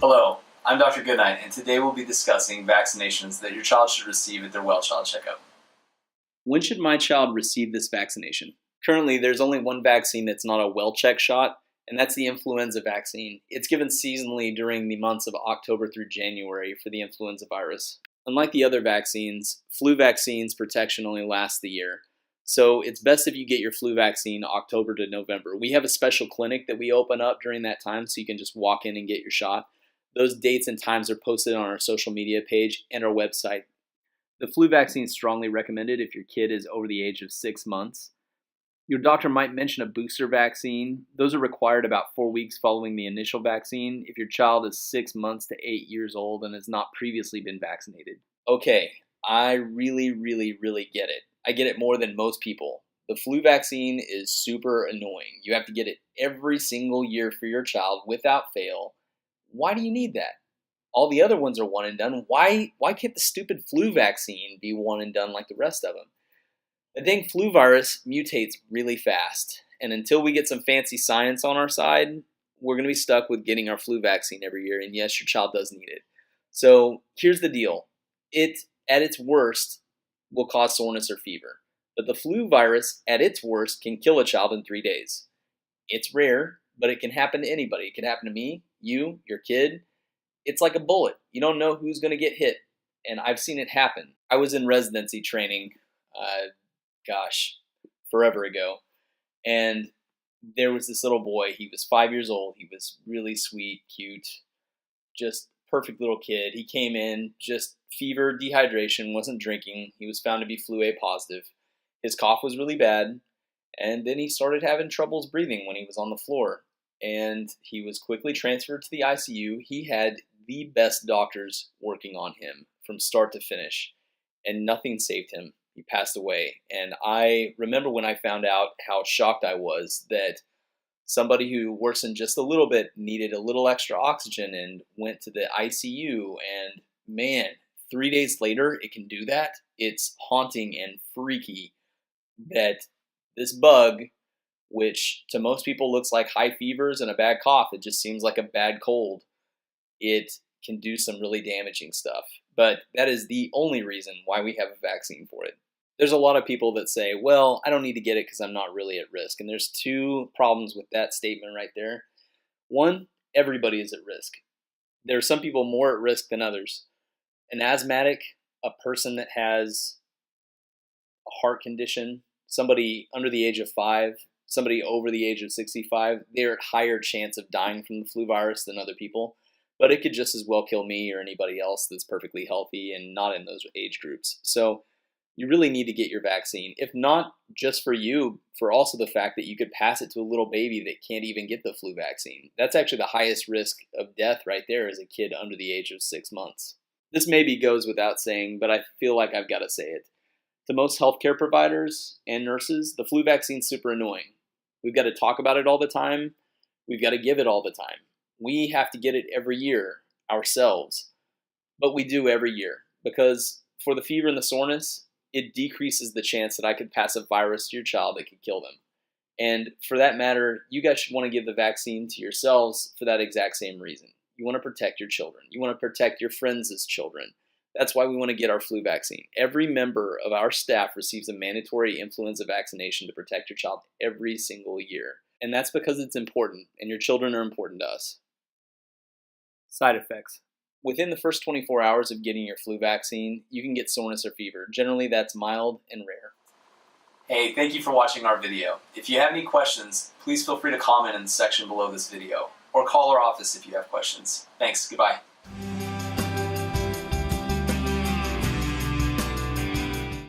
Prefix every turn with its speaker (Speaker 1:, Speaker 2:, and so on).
Speaker 1: Hello, I'm Dr. Goodnight, and today we'll be discussing vaccinations that your child should receive at their well child checkup. When should my child receive this vaccination? Currently, there's only one vaccine that's not a well check shot, and that's the influenza vaccine. It's given seasonally during the months of October through January for the influenza virus. Unlike the other vaccines, flu vaccines protection only lasts the year. So it's best if you get your flu vaccine October to November. We have a special clinic that we open up during that time so you can just walk in and get your shot. Those dates and times are posted on our social media page and our website. The flu vaccine is strongly recommended if your kid is over the age of 6 months. Your doctor might mention a booster vaccine. Those are required about 4 weeks following the initial vaccine if your child is 6 months to 8 years old and has not previously been vaccinated. Okay, I really get it. I get it more than most people. The flu vaccine is super annoying. You have to get it every single year for your child without fail. Why do you need that? All the other ones are one and done. Why can't the stupid flu vaccine be one and done like the rest of them? The dang flu virus mutates really fast, and until we get some fancy science on our side, we're going to be stuck with getting our flu vaccine every year, and yes, your child does need it. So here's the deal. It, at its worst, will cause soreness or fever, but the flu virus, at its worst, can kill a child in 3 days. It's rare, but it can happen to anybody. It can happen to me, you, your kid. It's like a bullet. You don't know who's going to get hit, and I've seen it happen. I was in residency training, forever ago, and there was this little boy. He was 5 years old. He was really sweet, cute, just perfect little kid. He came in, just fever, dehydration, wasn't drinking. He was found to be flu A positive. His cough was really bad, and then he started having troubles breathing when he was on the floor, and he was quickly transferred to the ICU. He had the best doctors working on him from start to finish, and nothing saved him. He passed away, and I remember when I found out how shocked I was that somebody who worsened just a little bit needed a little extra oxygen and went to the ICU, and man, 3 days later it can do that. It's haunting and freaky that this bug, which to most people looks like high fevers and a bad cough, it just seems like a bad cold, it can do some really damaging stuff. But that is the only reason why we have a vaccine for it. There's a lot of people that say, well, I don't need to get it because I'm not really at risk. And there's two problems with that statement right there. One, everybody is at risk. There are some people more at risk than others. An asthmatic, a person that has a heart condition, somebody under the age of 5, somebody over the age of 65, they're at higher chance of dying from the flu virus than other people. But it could just as well kill me or anybody else that's perfectly healthy and not in those age groups. So you really need to get your vaccine. If not just for you, for also the fact that you could pass it to a little baby that can't even get the flu vaccine. That's actually the highest risk of death right there, is a kid under the age of 6 months. This maybe goes without saying, but I feel like I've got to say it. To most healthcare providers and nurses, the flu vaccine's super annoying. We've got to talk about it all the time. We've got to give it all the time. We have to get it every year ourselves, but we do every year because for the fever and the soreness, it decreases the chance that I could pass a virus to your child that could kill them. And for that matter, you guys should want to give the vaccine to yourselves for that exact same reason. You want to protect your children. You want to protect your friends' children. That's why we want to get our flu vaccine. Every member of our staff receives a mandatory influenza vaccination to protect your child every single year. And that's because it's important, and your children are important to us. Side effects. Within the first 24 hours of getting your flu vaccine, you can get soreness or fever. Generally, that's mild and rare. Hey, thank you for watching our video. If you have any questions, please feel free to comment in the section below this video, or call our office if you have questions. Thanks. Goodbye.